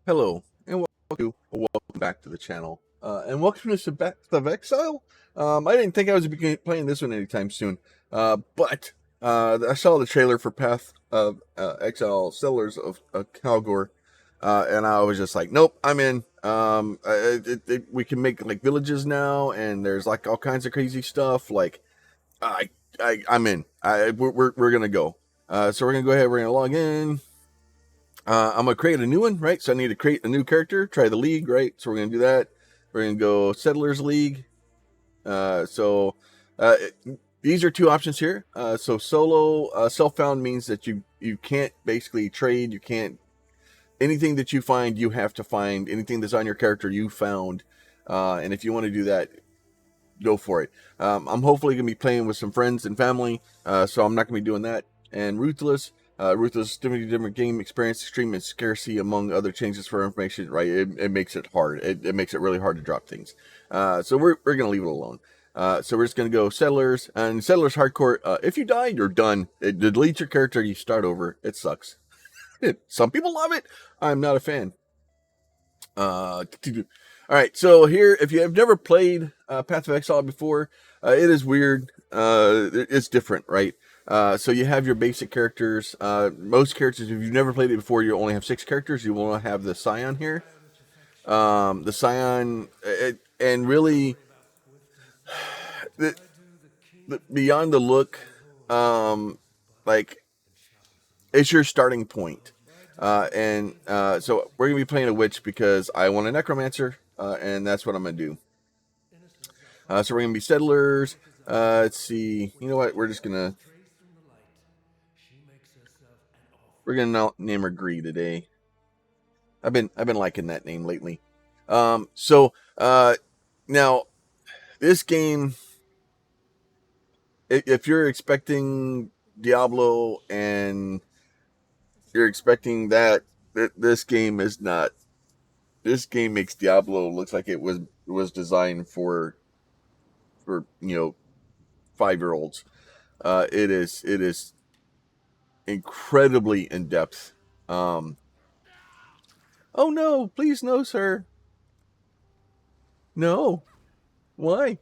Hello, and welcome back to the channel. And welcome to Path of Exile. I didn't think I was playing this one anytime soon, but I saw the trailer for Path of Exile Settlers of Kalguur, and I was just like, nope, I'm in. We can make like villages now, and there's like all kinds of crazy stuff. Like, I'm in. We're gonna go. So we're gonna go ahead. We're gonna log in. I'm gonna create a new one, right? So I need to create a new character, try the league, right? So we're gonna do that. We're gonna go Settlers League. So these are two options here. So solo self-found means that you can't basically trade. You can't anything that you find. You have to find anything that's on your character you found. And if you want to do that, go for it. I'm hopefully gonna be playing with some friends and family. So I'm not gonna be doing that. And Ruthless. Ruthless, different game experience, extreme and scarcity, among other changes for information, right? It makes it hard. It makes it really hard to drop things. So we're going to leave it alone. So we're just going to go Settlers. And Settlers Hardcore, if you die, you're done. It deletes your character, you start over. It sucks. Some people love it. I'm not a fan. All right, so here, if you have never played Path of Exile before, it is weird. It's different, right? So you have your basic characters. Most characters, if you've never played it before, you only have 6 characters. You will have the Scion here. The Scion, and really, beyond the look, like, it's your starting point. So we're going to be playing a witch because I want a necromancer, and that's what I'm going to do. So we're going to be settlers. Let's see. You know what? We're going to name her Gree today. I've been liking that name lately. Now this game, if you're expecting Diablo and you're expecting that, this game is not. This game makes Diablo look like it was designed for 5-year-olds. It is incredibly in depth. Oh no, please no, sir. No. Why?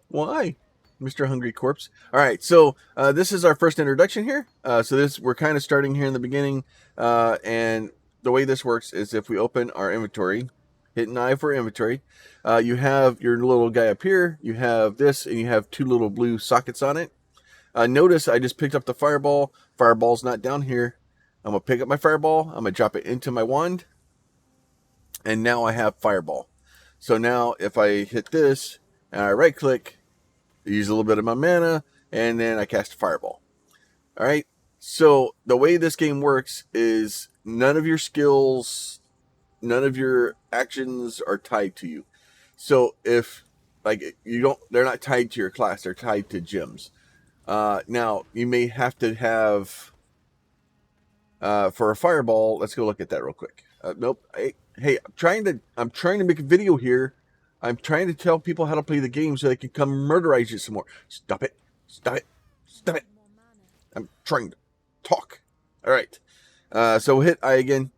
Mr. Hungry Corpse. All right, so this is our first introduction here. We're kind of starting here in the beginning, and the way this works is if we open our inventory, hit an I for inventory, you have your little guy up here, you have this, and you have 2 little blue sockets on it. Notice I just picked up the fireball. Fireball's not down here. I'm going to pick up my fireball, I'm going to drop it into my wand, and now I have fireball. So now if I hit this, and I right click, use a little bit of my mana, and then I cast a fireball. All right. So the way this game works is none of your skills, none of your actions are tied to you. So if they're not tied to your class, they're tied to gems. Now you may have to have for a fireball. Let's go look at that real quick. Nope. Hey, I'm trying to make a video here. I'm trying to tell people how to play the game so they can come murderize you some more. Stop it. I'm trying to talk. All right. So hit I again.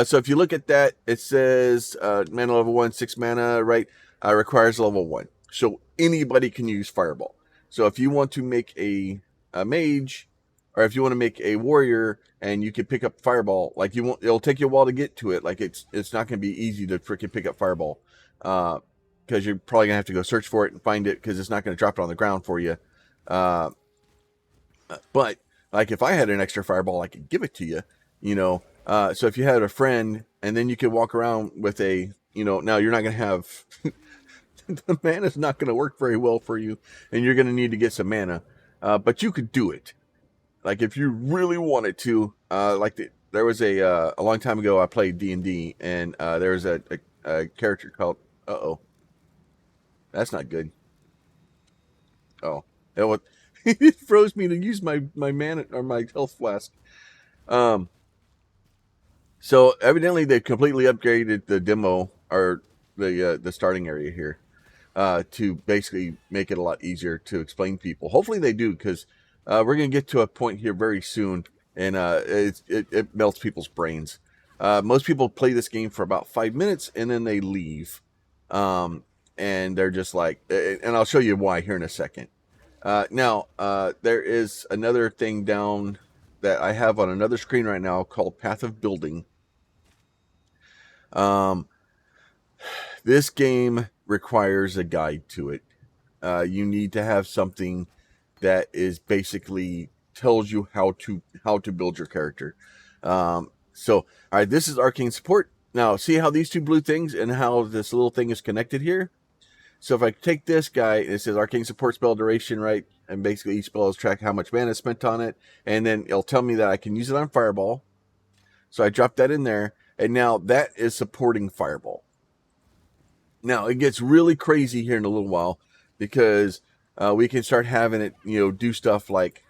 So if you look at that, it says mana level 1, 6 mana, right? Requires level 1. So anybody can use fireball. So if you want to make a mage, or if you want to make a warrior, and you can pick up fireball, it'll take you a while to get to it. Like it's not going to be easy to freaking pick up fireball. Because you're probably gonna have to go search for it and find it, because it's not gonna drop it on the ground for you. But like if I had an extra fireball, I could give it to you. So if you had a friend, and then you could walk around with a, now you're not gonna have the mana's not gonna work very well for you, and you're gonna need to get some mana. But you could do it, like if you really wanted to. There was a long time ago I played D&D, and there was a character called that's not good. Oh, it froze me to use my mana or my health flask. So evidently they completely upgraded the demo, or the starting area here, to basically make it a lot easier to explain to people. Hopefully they do, because we're gonna get to a point here very soon, and it melts people's brains. Most people play this game for about 5 minutes and then they leave. And they're just like, and I'll show you why here in a second. Now, there is another thing down that I have on another screen right now called Path of Building. This game requires a guide to it. You need to have something that is basically tells you how to build your character. So, all right, this is arcane support. Now, see how these two blue things and how this little thing is connected here? So if I take this guy, it says arcane support spell duration, right? And basically each spell is track how much mana is spent on it. And then it'll tell me that I can use it on Fireball. So I drop that in there. And now that is supporting Fireball. Now it gets really crazy here in a little while because we can start having it, do stuff like,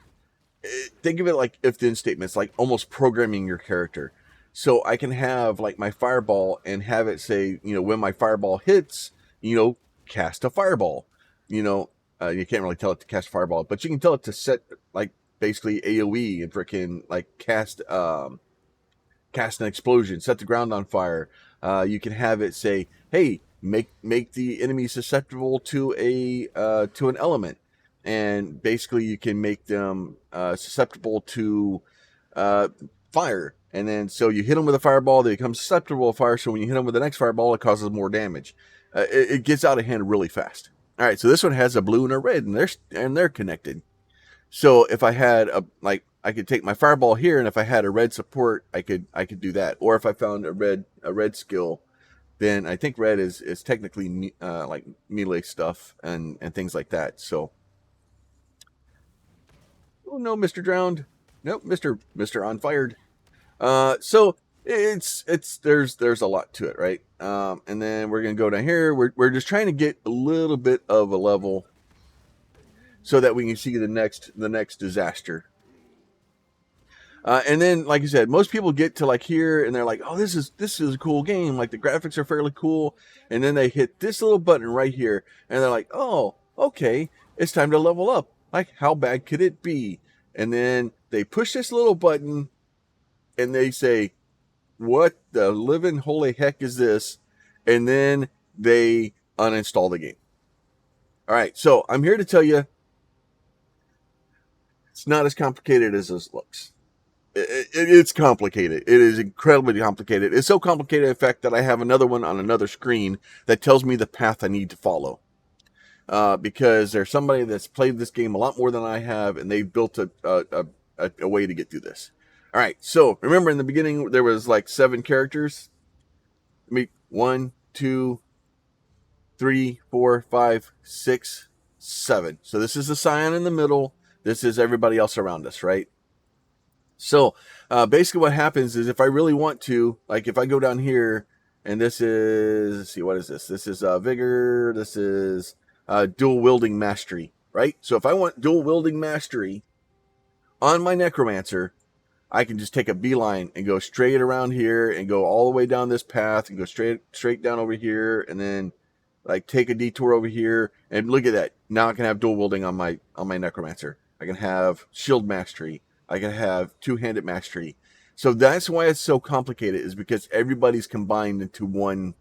think of it like if-then statements, like almost programming your character. So I can have like my Fireball and have it say, when my Fireball hits, cast a Fireball. You can't really tell it to cast a Fireball, but you can tell it to set like basically AoE and freaking like cast an explosion, set the ground on fire. You can have it say, hey, make the enemy susceptible to an element, and basically you can make them susceptible to fire. And then so you hit them with a Fireball, they become susceptible to fire. So when you hit them with the next Fireball, it causes more damage. It gets out of hand really fast. All right, so this one has a blue and a red, and they're connected. So if I had I could take my Fireball here, and if I had a red support, I could do that. Or if I found a red skill, then I think red is technically like melee stuff and things like that. So, oh no, Mr. Drowned, nope, Mr. On Fired. So there's a lot to it, right? And then we're gonna go down here. We're just trying to get a little bit of a level so that we can see the next disaster. And then, like I said, most people get to like here and they're like, "Oh, this is a cool game. Like the graphics are fairly cool." And then they hit this little button right here, and they're like, "Oh, okay, it's time to level up. Like, how bad could it be?" And then they push this little button, and they say, "What the living holy heck is this?" And then they uninstall the game. All right, so I'm here to tell you, it's not as complicated as this looks. It's complicated. It is incredibly complicated. It's so complicated, in fact, that I have another one on another screen that tells me the path I need to follow. Because there's somebody that's played this game a lot more than I have, and they've built a way to get through this. All right, so remember in the beginning there was like 7 characters. 1, 2, 3, 4, 5, 6, 7. So this is the Scion in the middle. This is everybody else around us, right? So basically what happens is if I really want to, like if I go down here and this is, let's see, what is this? This is Vigor. This is Dual Wielding Mastery, right? So if I want Dual Wielding Mastery on my Necromancer, I can just take a beeline and go straight around here and go all the way down this path and go straight down over here and then like take a detour over here and look at that. Now I can have dual wielding on my Necromancer. I can have Shield Mastery. I can have Two-Handed Mastery. So that's why it's so complicated, is because everybody's combined into one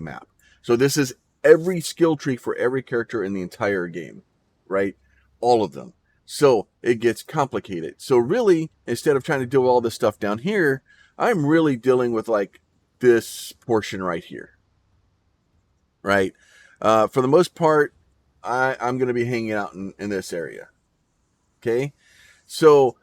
map. So this is every skill tree for every character in the entire game, right? All of them. So it gets complicated. So really, instead of trying to do all this stuff down here, I'm really dealing with like this portion right here, right? For the most part, I'm going to be hanging out in this area. Okay. So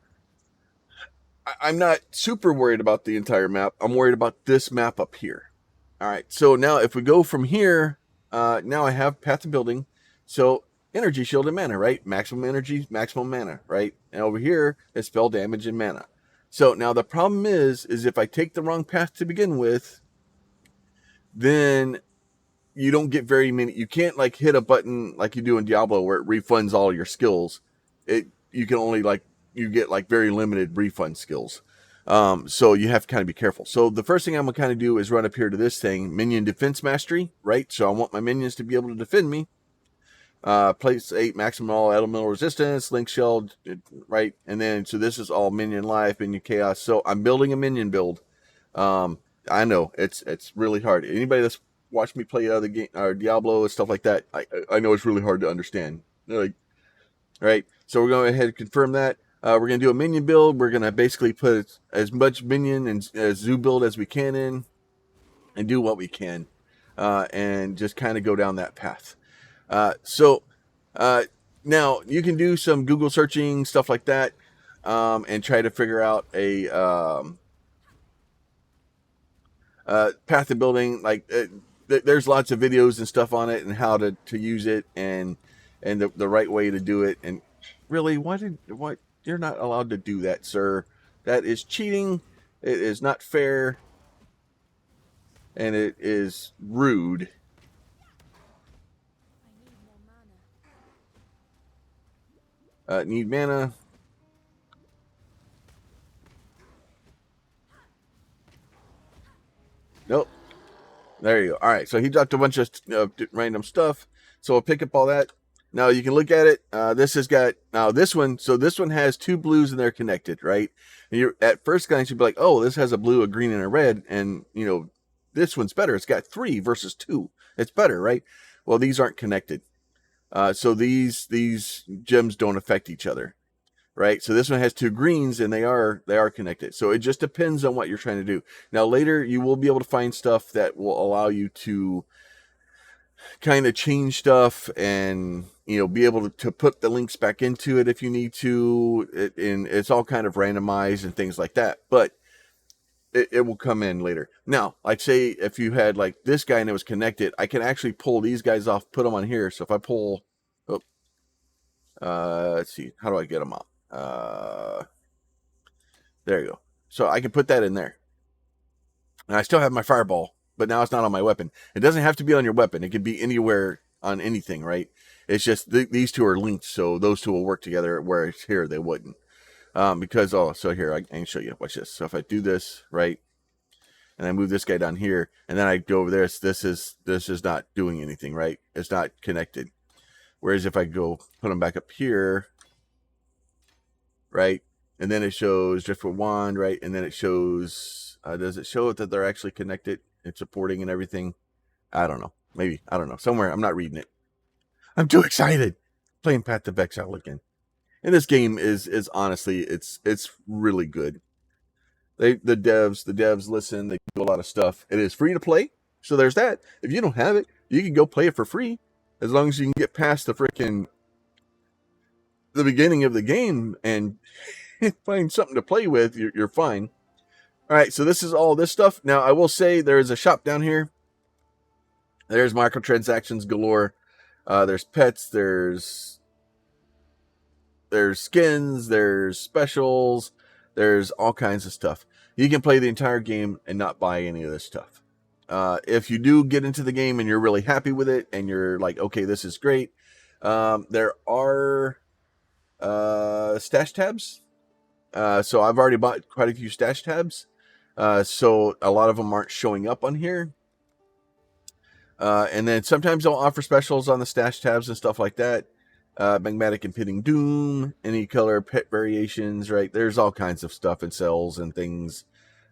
I'm not super worried about the entire map. I'm worried about this map up here. All right. So now if we go from here, now I have Path to Building. So energy, shield, and mana, right? Maximum energy, maximum mana, right? And over here is spell damage and mana. So now the problem is if I take the wrong path to begin with, then you don't get very many. You can't like hit a button like you do in Diablo where it refunds all your skills. You can only you get like very limited refund skills. So you have to kind of be careful. So the first thing I'm gonna kind of do is run up here to this thing, Minion Defense Mastery, right? So I want my minions to be able to defend me. Place 8 maximum all elemental resistance, link shield, right? And then so this is all minion life, minion chaos. So I'm building a minion build. I know it's really hard. Anybody that's watched me play other game or Diablo and stuff like that, I know it's really hard to understand. Like, right? So we're going to go ahead and confirm that. We're going to do a minion build. We're going to basically put as much minion and zoo build as we can in, and do what we can, and just kind of go down that path. So now you can do some Google searching, stuff like that, and try to figure out a path to building. Like there's lots of videos and stuff on it and how to use it and the right way to do it. And really, what you're not allowed to do that, sir. That is cheating. It is not fair. And it is rude. Need mana. Nope. There you go. All right. So he dropped a bunch of random stuff. So I'll pick up all that. Now you can look at it. This has got this one. So this one has 2 blues and they're connected, right? And you're at first glance you'd be like, oh, this has a blue, a green, and a red, and this one's better. It's got 3 versus 2. It's better, right? Well, these aren't connected. So these gems don't affect each other, right? So this one has 2 greens and they are connected. So it just depends on what you're trying to do. Now later you will be able to find stuff that will allow you to kind of change stuff and be able to put the links back into it if you need to. And it's all kind of randomized and things like that. But it will come in later. Now, like say if you had like this guy and it was connected, I can actually pull these guys off, put them on here. So if I pull, let's see, how do I get them up? There you go. So I can put that in there. And I still have my fireball, but now it's not on my weapon. It doesn't have to be on your weapon. It can be anywhere on anything, right? It's just these 2 are linked, so those 2 will work together, whereas here they wouldn't. Because, so here, I can show you. Watch this. So if I do this, right, and I move this guy down here, and then I go over there, this is not doing anything, right? It's not connected. Whereas if I go put them back up here, right, and then it shows Driftwood Wand, right, and then it shows, does it show that they're actually connected? It's supporting and everything. I don't know. Maybe. I don't know. Somewhere. I'm not reading it. I'm too excited. Playing Path of Exile again. And this game is honestly, it's really good. The devs listen. They do a lot of stuff. It is free to play. So there's that. If you don't have it, you can go play it for free. As long as you can get past the beginning of the game and find something to play with, you're fine. All right, so this is all this stuff. Now, I will say there is a shop down here. There's microtransactions galore. There's pets. There's skins. There's specials. There's all kinds of stuff. You can play the entire game and not buy any of this stuff. If you do get into the game and you're really happy with it and you're like, okay, this is great, there are stash tabs. So I've already bought quite a few stash tabs. So a lot of them aren't showing up on here. And then sometimes they'll offer specials on the stash tabs and stuff like that. Magmatic Impending Doom, any color pet variations, right? There's all kinds of stuff and cells and things.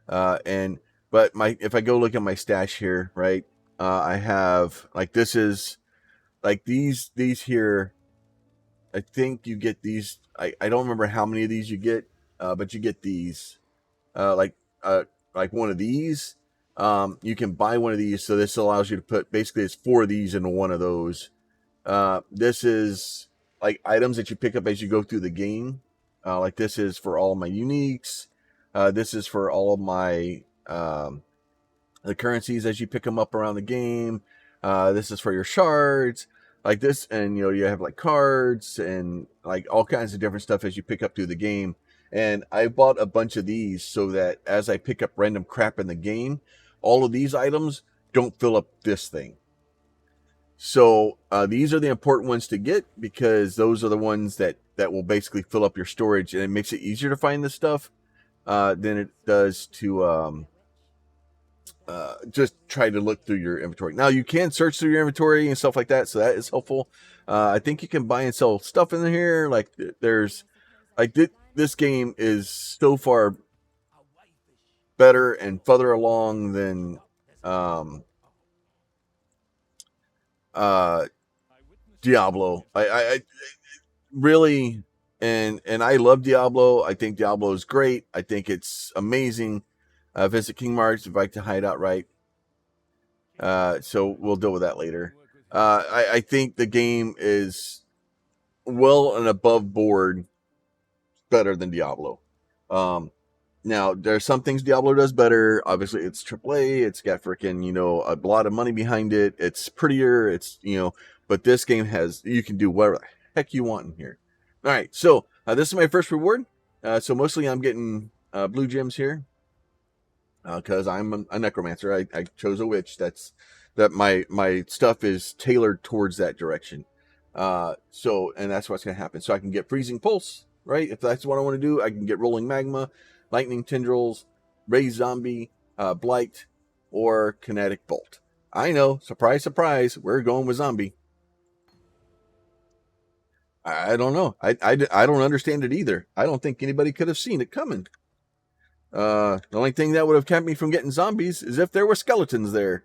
But if I go look at my stash here, right? I have like this is like these here. I think you get these. I don't remember how many of these you get, but you get these. Like one of these. You can buy one of these, so this allows you to put basically it's 4 of these into one of those. This is like items that you pick up as you go through the game. Like this is for all of my uniques. This is for all of my the currencies as you pick them up around the game. This is for your shards, like this, and you have like cards and like all kinds of different stuff as you pick up through the game. And I bought a bunch of these so that as I pick up random crap in the game, all of these items don't fill up this thing. So these are the important ones to get because those are the ones that will basically fill up your storage, and it makes it easier to find this stuff than it does to just try to look through your inventory. Now you can search through your inventory and stuff like that, so that is helpful. I think you can buy and sell stuff in here. Like there's like this game is so far better and further along than Diablo. I really, and I love Diablo. I think Diablo is great. I think it's amazing. Visit King Marks, invite to Hideout, right? So we'll deal with that later. I think the game is well and above board better than Diablo. Now, there are some things Diablo does better. Obviously, it's AAA. It's got freaking, a lot of money behind it. It's prettier. It's, but this game you can do whatever the heck you want in here. All right, so this is my first reward. So mostly I'm getting blue gems here because I'm a necromancer. I chose a witch. That my stuff is tailored towards that direction. And that's what's going to happen. So I can get freezing pulse, right? If that's what I want to do, I can get rolling magma, lightning tendrils, raised zombie, blight, or kinetic bolt. I know, surprise, surprise, we're going with zombie. I don't know. I don't understand it either. I don't think anybody could have seen it coming. The only thing that would have kept me from getting zombies is if there were skeletons there.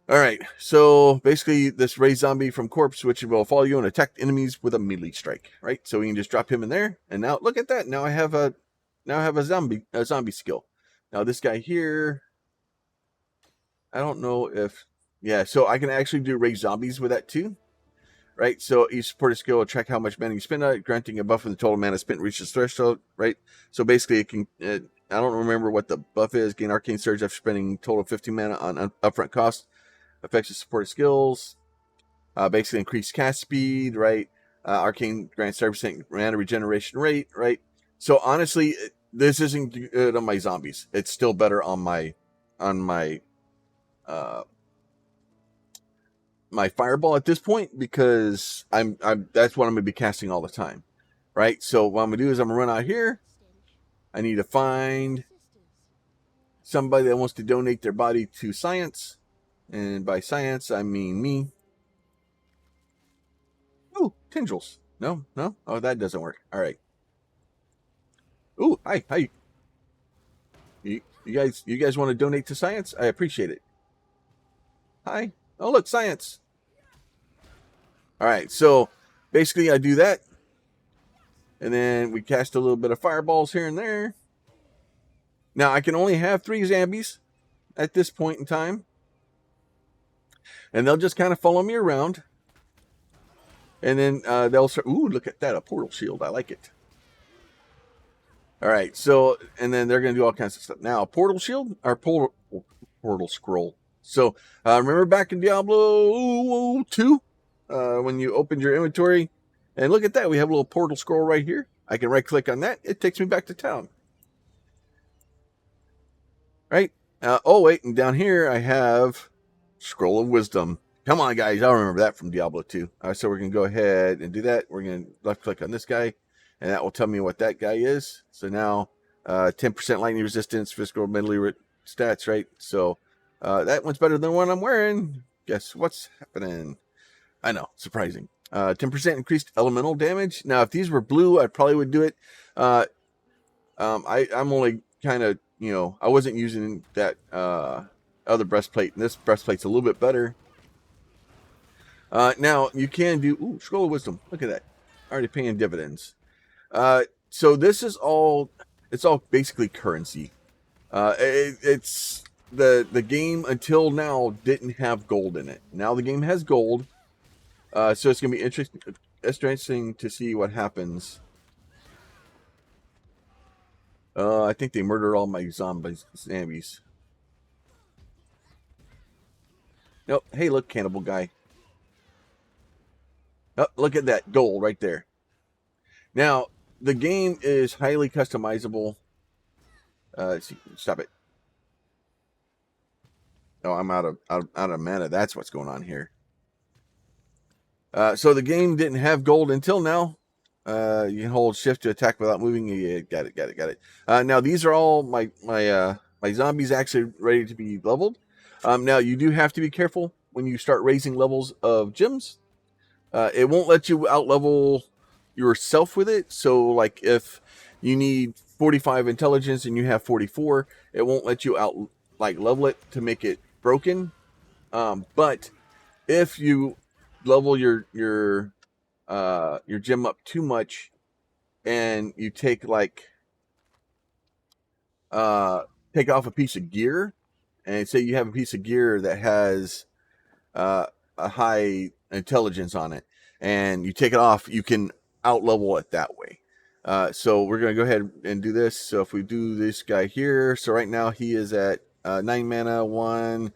All right, so basically this raised zombie from corpse, which will follow you and attack enemies with a melee strike, right? So we can just drop him in there, and now look at that. Now I have a zombie skill. Now this guy here, I don't know if, yeah. So I can actually do raised zombies with that too, right? So each supporter skill will track how much mana you spend on it, granting a buff when the total mana spent reaches threshold, right? So basically it can. I don't remember what the buff is. Gain arcane surge after spending total 15 mana on upfront cost. Affects the supported skills. Basically increase cast speed, right? Arcane grants 30% mana regeneration rate, right? So honestly, this isn't good on my zombies. It's still better on my my fireball at this point because that's what I'm gonna be casting all the time, right? So what I'm gonna do is I'm gonna run out here. I need to find somebody that wants to donate their body to science. And by science, I mean me. Ooh, tendrils. No. Oh, that doesn't work. All right. Ooh, hi. You guys want to donate to science? I appreciate it. Hi. Oh, look, science. All right. So basically, I do that, and then we cast a little bit of fireballs here and there. Now I can only have 3 zombies at this point in time. And they'll just kind of follow me around. And then they'll start. Ooh, look at that. A portal shield. I like it. All right. So, and then they're going to do all kinds of stuff. Now, portal shield or portal scroll. So, remember back in Diablo 2 when you opened your inventory? And look at that. We have a little portal scroll right here. I can right click on that. It takes me back to town. Right. Oh, wait. And down here, I have Scroll of Wisdom. Come on, guys. I'll remember that from Diablo 2. So we're going to go ahead and do that. We're going to left click on this guy, and that will tell me what that guy is. So now 10% lightning resistance, physical melee stats, right? So that one's better than the one I'm wearing. Guess what's happening? I know. Surprising. 10% increased elemental damage. Now, if these were blue, I probably would do it. I'm only kind of, I wasn't using that other breastplate, and this breastplate's a little bit better. Now you can do Scroll of Wisdom. Look at that, already paying dividends. So this is it's all basically currency. It's the game until now didn't have gold in it. Now the game has gold, so it's gonna be interesting to see what happens. I think they murdered all my zombies. Nope. Hey, look, cannibal guy. Oh, look at that gold right there. Now, the game is highly customizable. See, stop it. Oh, I'm out of mana. That's what's going on here. So the game didn't have gold until now. You can hold shift to attack without moving. Yeah, got it. Now these are all my zombies actually ready to be leveled. Now you do have to be careful when you start raising levels of gems. It won't let you out level yourself with it. So like if you need 45 intelligence and you have 44, it won't let you out like level it to make it broken. But if you level your gem up too much and you take like take off a piece of gear, and say you have a piece of gear that has a high intelligence on it, and you take it off, you can out level it that way. So we're going to go ahead and do this. So if we do this guy here, so right now he is at 9 mana, 1,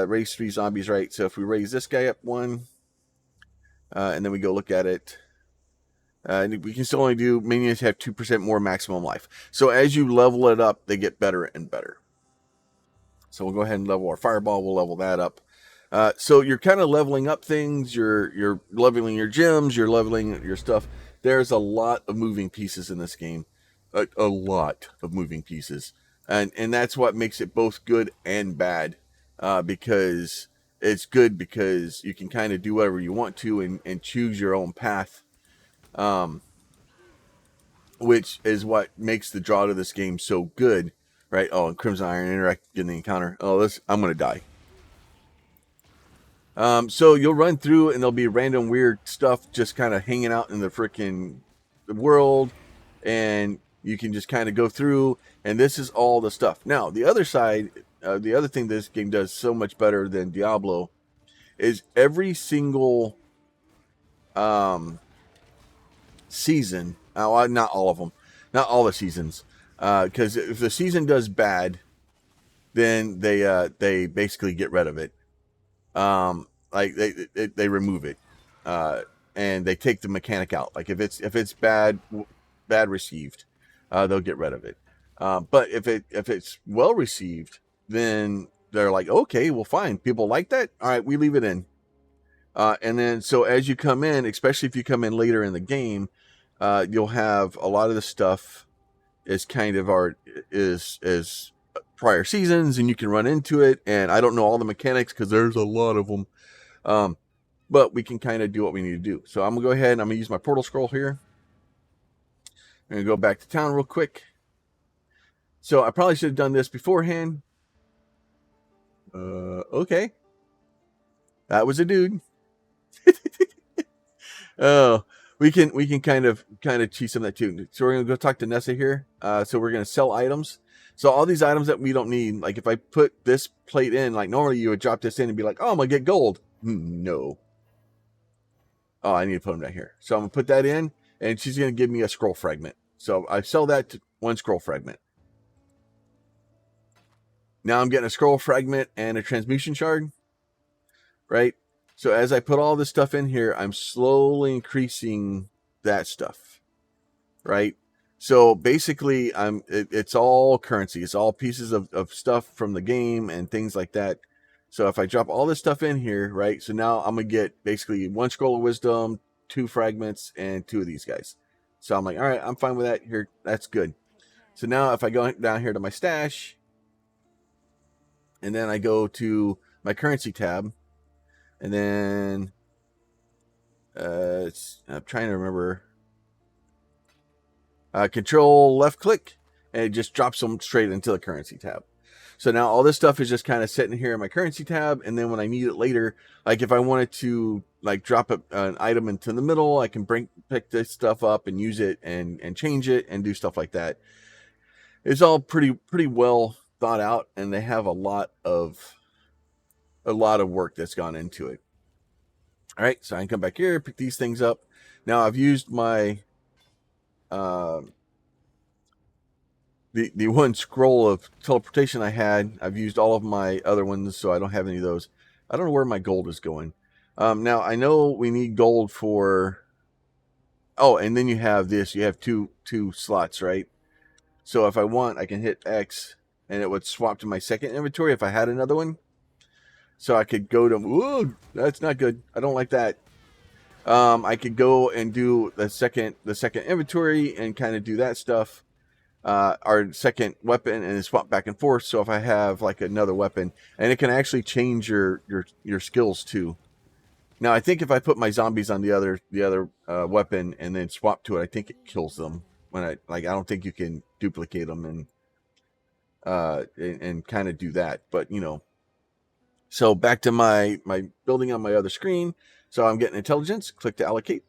raise 3 zombies, right? So if we raise this guy up 1, and then we go look at it, we can still only do minions have 2% more maximum life. So as you level it up, they get better and better. So we'll go ahead and level our fireball. We'll level that up. So you're kind of leveling up things. You're leveling your gems. You're leveling your stuff. There's a lot of moving pieces in this game. A lot of moving pieces. And that's what makes it both good and bad. Because it's good because you can kind of do whatever you want to and choose your own path. Which is what makes the draw to this game so good, right? Oh, and Crimson Iron interact in the encounter. Oh, I'm gonna die. So you'll run through and there'll be random weird stuff just kind of hanging out in the freaking world, and you can just kind of go through, and this is all the stuff. Now, the other side, the other thing this game does so much better than Diablo is every single season, not all of them, not all the seasons, because if the season does bad, then they basically get rid of it. Like they remove it, and they take the mechanic out. Like if it's bad received, they'll get rid of it. But if it's well received, then they're like, okay, well, fine, people like that, all right, we leave it in. And then so as you come in, especially if you come in later in the game, you'll have a lot of the stuff is kind of is prior seasons, and you can run into it. And I don't know all the mechanics because there's a lot of them. But we can kind of do what we need to do. So I'm gonna go ahead and I'm gonna use my portal scroll here. I'm gonna go back to town real quick. So I probably should have done this beforehand. Okay. That was a dude. Oh, we can kind of cheat some of that too. So we're gonna go talk to Nessa here. So we're gonna sell items. So all these items that we don't need, like if I put this plate in, like normally you would drop this in and be like, oh, I'm gonna get gold. No. Oh, I need to put them down here. So I'm gonna put that in, and she's gonna give me a scroll fragment. So I sell that to 1 scroll fragment. Now I'm getting a scroll fragment and a transmutation shard, right? So as I put all this stuff in here, I'm slowly increasing that stuff, right? So basically, it's all currency. It's all pieces of stuff from the game and things like that. So if I drop all this stuff in here, right? So now I'm going to get basically 1 scroll of wisdom, 2 fragments, and 2 of these guys. So I'm like, all right, I'm fine with that here. That's good. So now if I go down here to my stash, and then I go to my currency tab, and then I'm trying to remember. Control left click, and it just drops them straight into the currency tab. So now all this stuff is just kind of sitting here in my currency tab, and then when I need it later, like if I wanted to like drop an item into the middle, I can pick this stuff up and use it and change it and do stuff like that. It's all pretty well thought out, and they have a lot of work that's gone into it. All right, so I can come back here, pick these things up. Now I've used my the 1 scroll of teleportation I had. I've used all of my other ones, so I don't have any of those. I don't know where my gold is going. Now I know we need gold for. Oh, and then you have this. You have two slots, right? So if I want, I can hit X, and it would swap to my second inventory if I had another one. So I could go to. Ooh, that's not good. I don't like that. I could go and do the second inventory and kind of do that stuff. Our second weapon, and then swap back and forth. So if I have like another weapon, and it can actually change your skills too. Now I think if I put my zombies on the other weapon and then swap to it, I think it kills them I don't think you can duplicate them and kind of do that. But so back to my building on my other screen. So I'm getting intelligence. Click to allocate.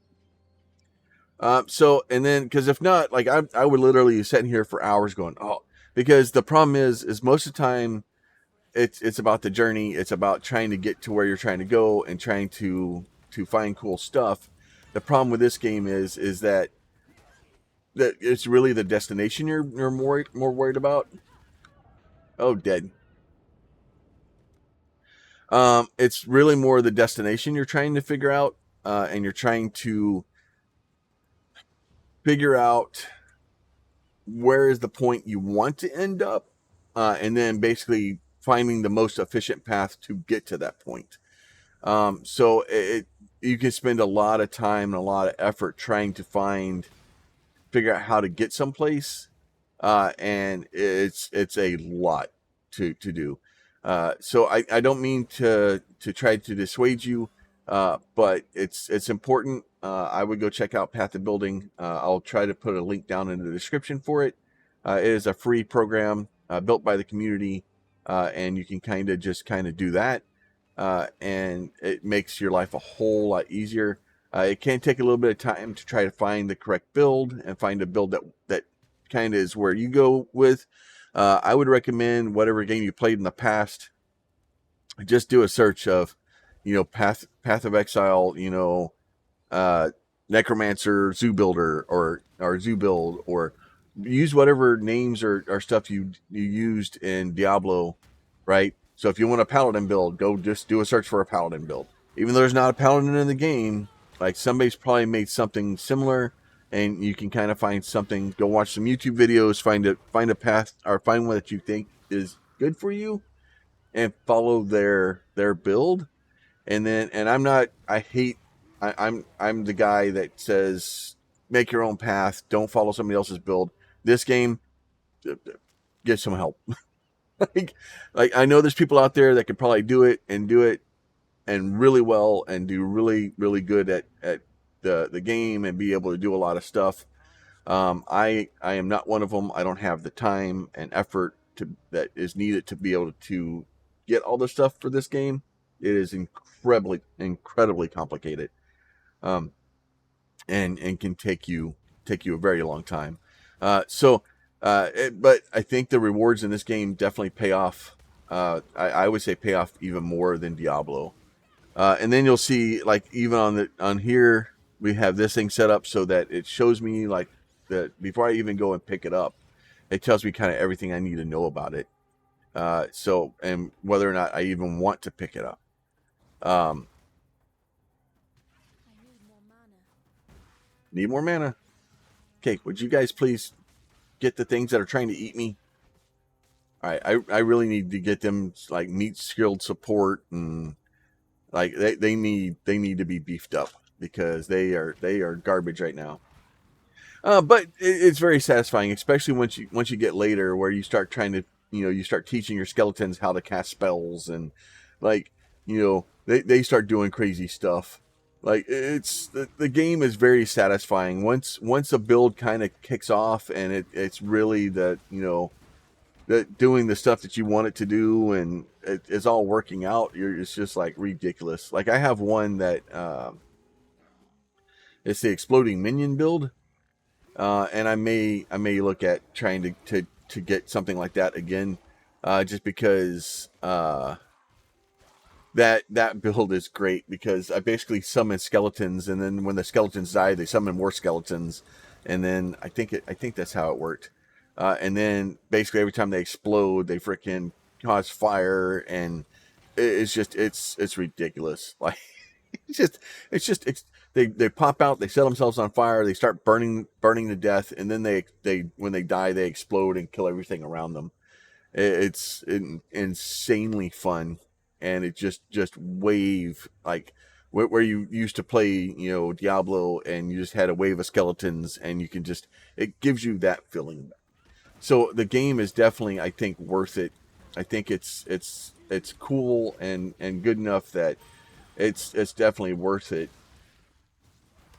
So and then because if not, like I would literally sit in here for hours going, oh, because the problem is most of the time it's about the journey. It's about trying to get to where you're trying to go and trying to find cool stuff. The problem with this game is that it's really the destination you're more worried about. Oh, dead. It's really more the destination you're trying to figure out, and you're trying to figure out where is the point you want to end up, and then basically finding the most efficient path to get to that point. So you can spend a lot of time and a lot of effort trying to figure out how to get someplace, and it's a lot to do. So I don't mean to try to dissuade you, but it's important. I would go check out Path to Building. I'll try to put a link down in the description for it. It is a free program built by the community, and you can kind of do that, and it makes your life a whole lot easier. It can take a little bit of time to try to find the correct build and find a build that kind of is where you go with. I would recommend whatever game you played in the past, just do a search of, Path of Exile, Necromancer, Zoo Builder, or Zoo Build, or use whatever names or stuff you used in Diablo, right? So if you want a Paladin build, go just do a search for a Paladin build. Even though there's not a Paladin in the game, like somebody's probably made something similar, and you can kind of find something. Go watch some YouTube videos, find a path, or find one that you think is good for you, and follow their build. And I'm the guy that says make your own path, don't follow somebody else's build. This game, get some help. like I know there's people out there that could probably do it and really well and do really, really good at the game and be able to do a lot of stuff. I am not one of them. I don't have the time and effort that is needed to be able to get all the stuff for this game. It is incredibly complicated, and can take you a very long time. But I think the rewards in this game definitely pay off. I would say pay off even more than Diablo. And then you'll see, like, even on here, we have this thing set up so that it shows me, like, that before I even go and pick it up, it tells me kind of everything I need to know about it. And whether or not I even want to pick it up. Need more mana. Okay, would you guys please get the things that are trying to eat me? All right, I really need to get them, like, meat skilled support, and like they need to be beefed up because they are garbage right now. But it's very satisfying, especially once you get later where you start trying to, you start teaching your skeletons how to cast spells, and like, they start doing crazy stuff. Like, it's the game is very satisfying once a build kind of kicks off, and it's really that doing the stuff that you want it to do, and it's all working out. It's just like ridiculous. Like, I have one that it's the exploding minion build, and I may look at trying to get something like that again, just because that build is great, because I basically summon skeletons, and then when the skeletons die, they summon more skeletons, and then I think that's how it worked. And then basically every time they explode, they freaking cause fire, and it's ridiculous. Like, they pop out, they set themselves on fire, they start burning to death, and then they when they die, they explode and kill everything around them. It's insanely fun, and it just wave, like where you used to play, Diablo, and you just had a wave of skeletons, and you can it gives you that feeling. So the game is definitely, I think, worth it. I think it's cool and good enough that it's definitely worth it.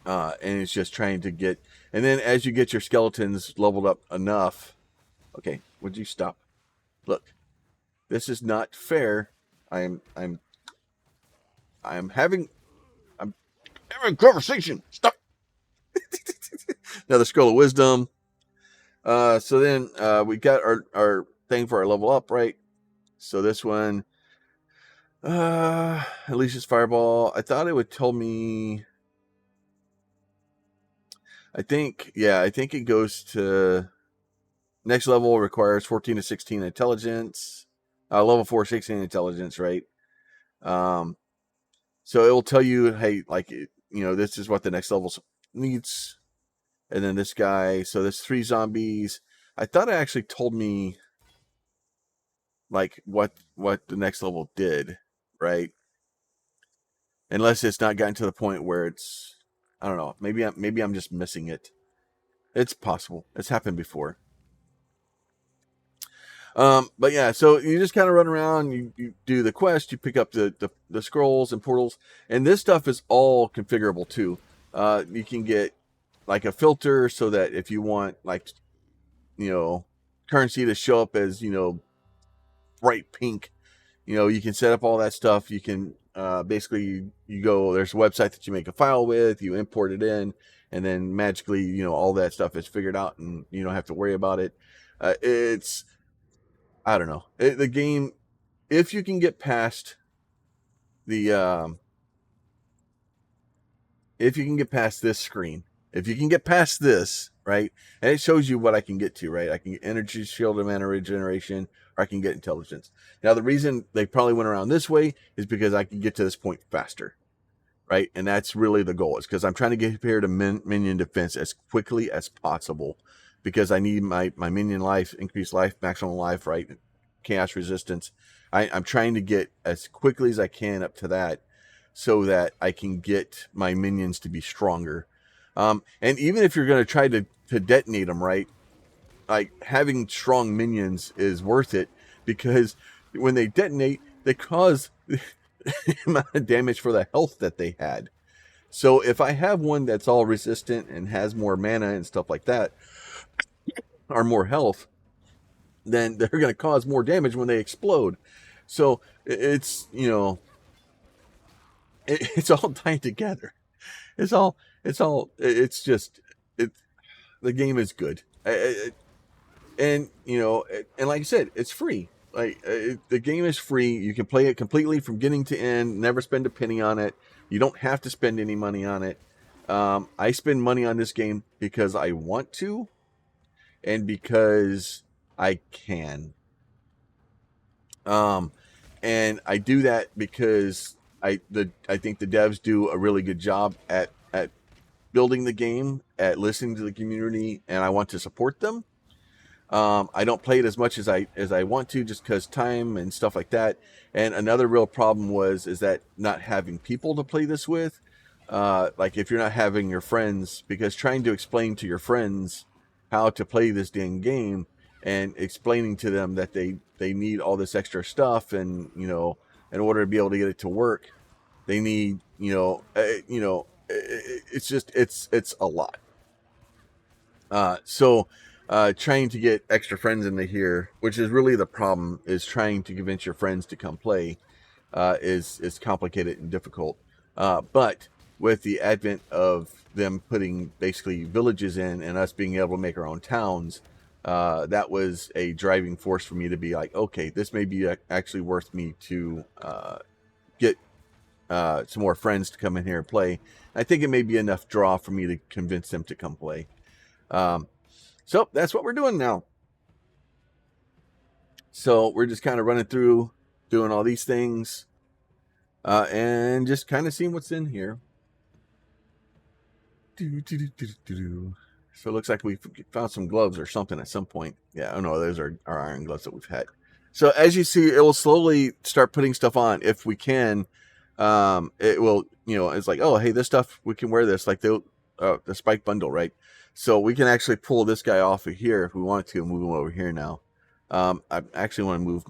And it's just trying to get, And then as you get your skeletons leveled up enough, okay, would you stop? Look, this is not fair. I'm having a conversation. Stop. Another scroll of wisdom. So then we got our thing for our level up, right? So this one, Alicia's Fireball. I thought it would tell me. I think it goes to next level requires 14 to 16 intelligence. Level 4, 16 intelligence, right? So it will tell you, hey, like, this is what the next level needs. And then this guy, so there's 3 zombies. I thought it actually told me like what the next level did, right? Unless it's not gotten to the point where it's, I don't know, maybe I'm just missing it. It's possible. It's happened before. But yeah, so you just kind of run around, you do the quest, you pick up the scrolls and portals, and this stuff is all configurable too. You can get like a filter so that if you want like, currency to show up as, bright pink, you can set up all that stuff. You can basically you go, there's a website that you make a file with, you import it in, and then magically, all that stuff is figured out and you don't have to worry about it. It's, I don't know. The game, if you can get past the, if you can get past this screen, if you can get past this, right, and it shows you what I can get to, right? I can get energy, shield, and mana regeneration, or I can get intelligence. Now, the reason they probably went around this way is because I can get to this point faster, right? And that's really the goal, is because I'm trying to get here to minion defense as quickly as possible, because I need my minion life, increased life, maximum life, right? Chaos resistance. I'm trying to get as quickly as I can up to that so that I can get my minions to be stronger. And even if you're going to try to detonate them, right? Like, having strong minions is worth it, because when they detonate, they cause the amount of damage for the health that they had. So if I have one that's all resistant and has more mana and stuff like that, or more health, then they're going to cause more damage when they explode. So it's, it's all tied together. It's just, the game is good. And like I said, it's free. Like, the game is free. You can play it completely from beginning to end, never spend a penny on it. You don't have to spend any money on it. I spend money on this game because I want to, and because I can. And I do that because I think the devs do a really good job at building the game, at listening to the community, and I want to support them. I don't play it as much as I want to, just because time and stuff like that. And another real problem is that not having people to play this with, like if you're not having your friends, because trying to explain to your friends how to play this dang game and explaining to them that they need all this extra stuff, and in order to be able to get it to work, they need it's just it's a lot. So trying to get extra friends into here, which is really the problem, is trying to convince your friends to come play, is complicated and difficult. But with the advent of them putting basically villages in and us being able to make our own towns, that was a driving force for me to be like, okay, this may be actually worth me to get some more friends to come in here and play. I think it may be enough draw for me to convince them to come play. So that's what we're doing now. So we're just kind of running through, doing all these things, and just kind of seeing what's in here. So it looks like we found some gloves or something at some point. Yeah, oh no, those are our iron gloves that we've had. So as you see, it will slowly start putting stuff on if we can. It will, it's like, oh, hey, this stuff, we can wear this, like the spike bundle, right? So we can actually pull this guy off of here if we want to, and move him over here now. I actually want to move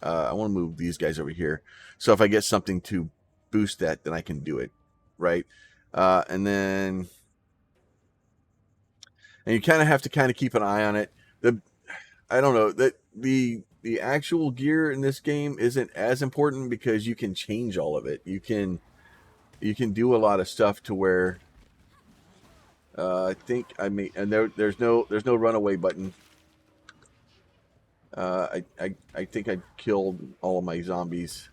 I want to move these guys over here. So if I get something to boost that, then I can do it, right? And then and you kind of have to kind of keep an eye on it. I don't know that the actual gear in this game isn't as important because you can change all of it. You can do a lot of stuff to where I think I mean, and there's no runaway button. I think I killed all of my zombies.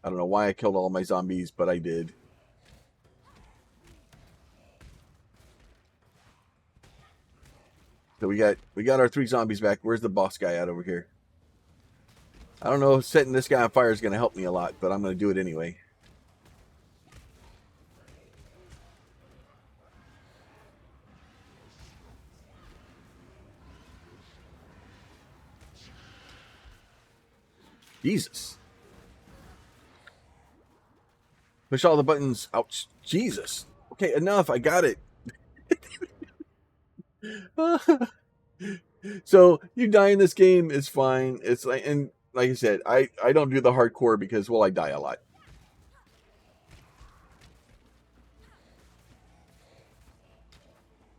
I don't know why I killed all of my zombies, but I did. So we got our 3 zombies back. Where's the boss guy at over here? I don't know if setting this guy on fire is going to help me a lot, but I'm going to do it anyway. Jesus. Push all the buttons. Ouch. Jesus. Okay, enough. I got it. So you die in this game is fine. It's like, and like I said, I don't do the hardcore because, well, I die a lot.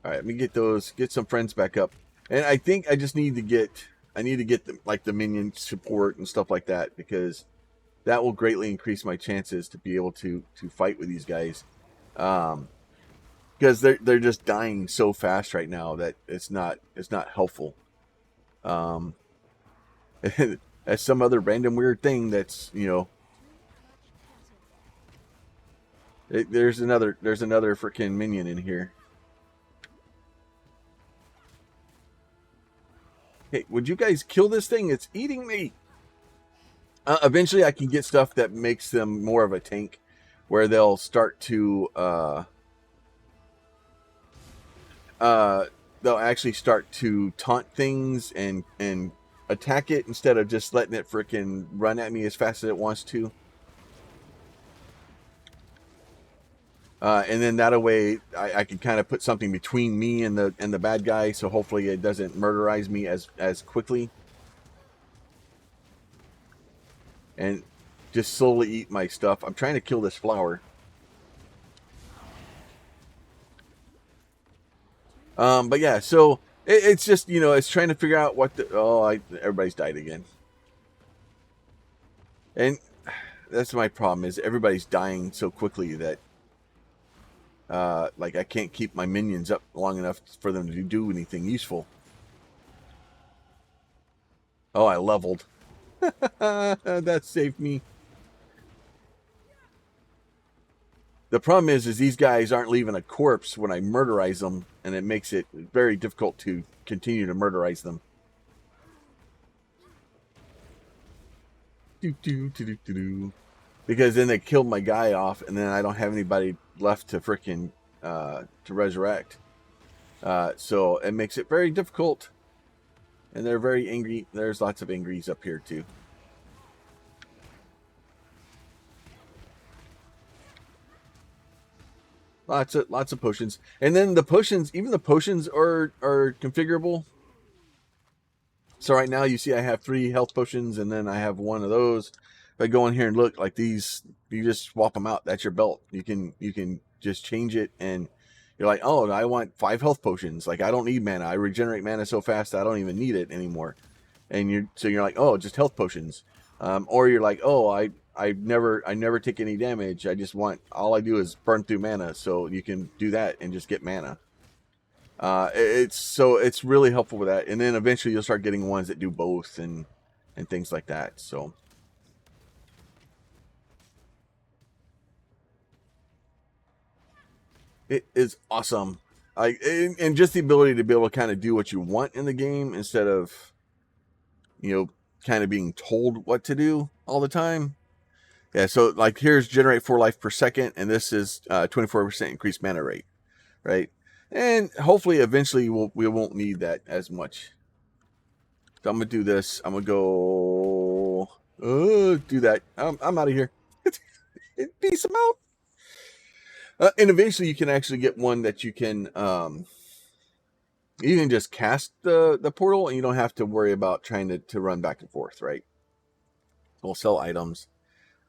All right, let me get some friends back up. And I think I just need to get the minion support and stuff like that, because that will greatly increase my chances to be able to fight with these guys. Because they're just dying so fast right now that it's not helpful. That's some other random weird thing that's, there's another freaking minion in here. Hey, would you guys kill this thing? It's eating me. Eventually I can get stuff that makes them more of a tank, where they'll start to they'll actually start to taunt things and attack it instead of just letting it freaking run at me as fast as it wants to. And then that way I can kind of put something between me and the bad guy, so hopefully it doesn't murderize me as quickly. And just slowly eat my stuff. I'm trying to kill this flower. But yeah, so it's just, it's trying to figure out what everybody's died again. And that's my problem, is everybody's dying so quickly that like I can't keep my minions up long enough for them to do anything useful. Oh, I leveled. That saved me. The problem is these guys aren't leaving a corpse when I murderize them, and it makes it very difficult to continue to murderize them. Because then they killed my guy off, and then I don't have anybody left to freaking to resurrect. So it makes it very difficult. And they're very angry. There's lots of angries up here too. Lots of potions. And then the potions, even the potions are configurable. So right now you see I have 3 health potions, and then I have 1 of those. If I go in here and look, like these, you just swap them out. That's your belt. You can just change it, and you're like, oh, I want 5 health potions. Like, I don't need mana. I regenerate mana so fast I don't even need it anymore. And you're like, oh, just health potions. Or you're like, oh, I never take any damage. I just want, all I do is burn through mana. So you can do that and just get mana. It's really helpful with that. And then eventually you'll start getting ones that do both and things like that. So it is awesome. And just the ability to be able to kind of do what you want in the game instead of, kind of being told what to do all the time. Yeah, so like here's generate 4 life per second, and this is 24% increased mana rate, right? And hopefully eventually we won't need that as much. So I'm gonna do this. I'm gonna go do that. I'm out of here. Peace out. And eventually you can actually get one that you can just cast the portal, and you don't have to worry about trying to run back and forth, right? We'll sell items.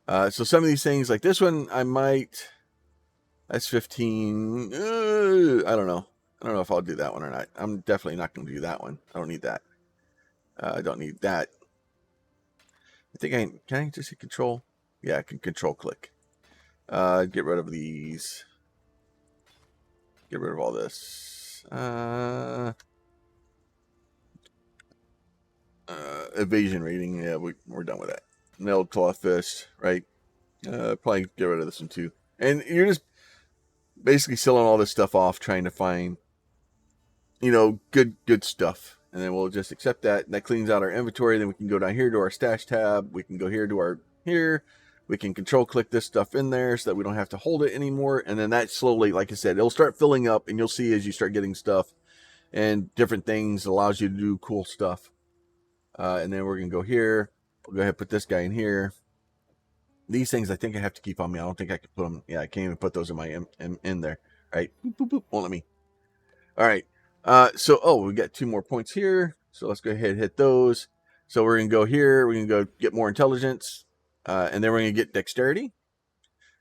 So some of these things, like this one, I might. That's 15. I don't know. I don't know if I'll do that one or not. I'm definitely not going to do that one. I don't need that. I don't need that. I think can I just hit control? Yeah, I can control click. Get rid of these. Get rid of all this. Evasion rating. Yeah, we're done with that. Nailed claw fist, right? Probably get rid of this one too. And you're just basically selling all this stuff off, trying to find, good stuff. And then we'll just accept that. And that cleans out our inventory. Then we can go down here to our stash tab. We can go here to here. We can control click this stuff in there so that we don't have to hold it anymore. And then that slowly, like I said, it'll start filling up, and you'll see as you start getting stuff and different things, it allows you to do cool stuff. And then we're going to go here. We'll go ahead and put this guy in here. These things I think I have to keep on me. I don't think I can put them. Yeah, I can't even put those in my in there. All right. Boop, boop, boop. Won't let me. All right. We got 2 more points here. So let's go ahead and hit those. So we're going to go here. We're going to go get more intelligence. And then we're going to get dexterity. And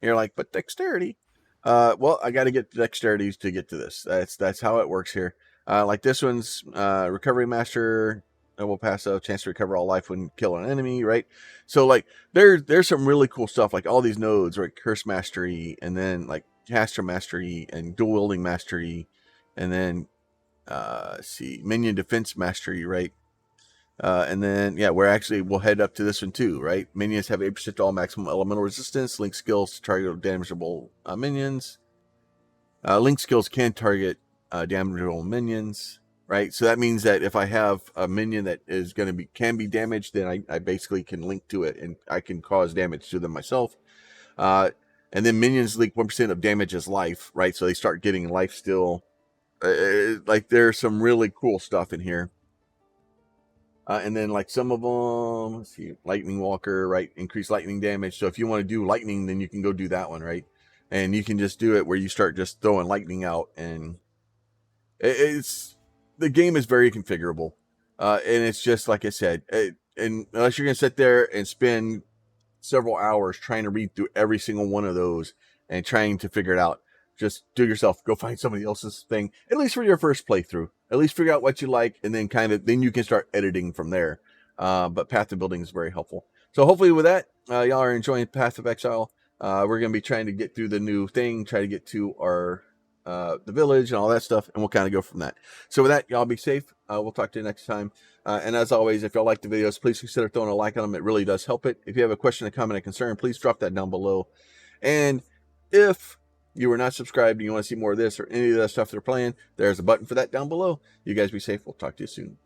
you're like, but dexterity? Well, I got to get dexterity to get to this. That's how it works here. Like this one's recovery master. Will pass a chance to recover all life when kill an enemy, right? So like there's some really cool stuff, like all these nodes, right? Curse mastery, and then like caster mastery and dual wielding mastery, and then minion defense mastery, right? And then we'll head up to this one too, right? Minions have 8% to all maximum elemental resistance. Link skills to target damageable minions. Link skills can target damageable minions. Right, so that means that if I have a minion that is can be damaged, then I basically can link to it, and I can cause damage to them myself. And then minions link 1% of damage as life, right? So they start getting life still. Like there's some really cool stuff in here. And then like some of them, let's see, lightning walker, right? Increase lightning damage. So if you want to do lightning, then you can go do that one, right? And you can just do it where you start just throwing lightning out, and the game is very configurable, and it's just like I said, and unless you're going to sit there and spend several hours trying to read through every single one of those and trying to figure it out, just do it yourself. Go find somebody else's thing, at least for your first playthrough. At least figure out what you like, and then then you can start editing from there. But Path of Building is very helpful. So hopefully with that, y'all are enjoying Path of Exile. We're going to be trying to get through the new thing, try to get to our the village and all that stuff, and we'll kind of go from that. So with that, y'all be safe. We'll talk to you next time. And as always, if y'all like the videos, please consider throwing a like on them. It really does help it. If you have a question, a comment, a concern, please drop that down below. And if you are not subscribed and you want to see more of this or any of that stuff they're playing, there's a button for that down below. You guys be safe. We'll talk to you soon.